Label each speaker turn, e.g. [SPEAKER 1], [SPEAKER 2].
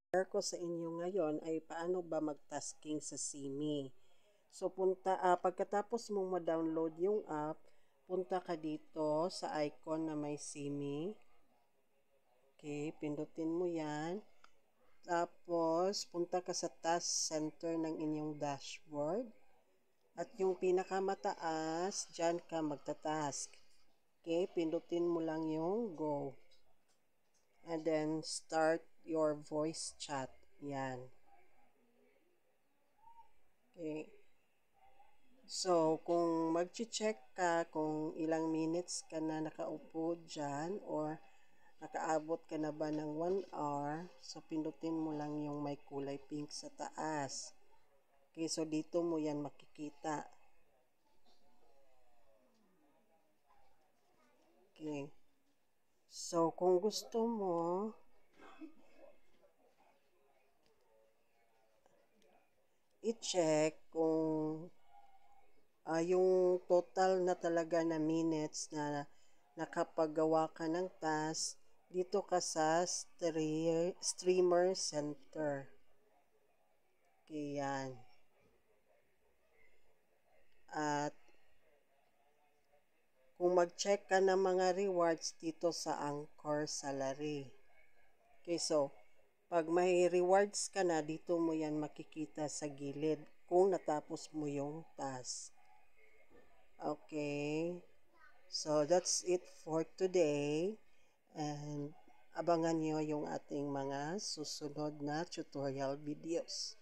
[SPEAKER 1] share ko sa inyo ngayon ay paano ba mag-tasking sa Simi. So pagkatapos mong ma-download yung app, punta ka dito sa icon na may Simi. Okay, pindutin mo yan. Tapos punta ka sa task center ng inyong dashboard. At yung pinakamataas, dyan ka magta-task. Okay, pindutin mo lang yung go. And then start your voice chat. Yan. Okay. So, kung mag-check ka kung ilang minutes ka na nakaupo dyan or nakaabot ka na ba ng 1 hour, so pindutin mo lang yung may kulay pink sa taas. Okay, so dito mo yan makikita. Okay. So, kung gusto mo, i-check kung yung total na talaga na minutes na nakapagawa ka ng task dito ka sa streamer center. Okay, yan. At kung mag-check ka ng mga rewards dito sa Anchor Salary. Okay, so pag may rewards ka na, dito mo yan makikita sa gilid kung natapos mo yung task. Okay. So, that's it for today. And abangan nyo yung ating mga susunod na tutorial videos.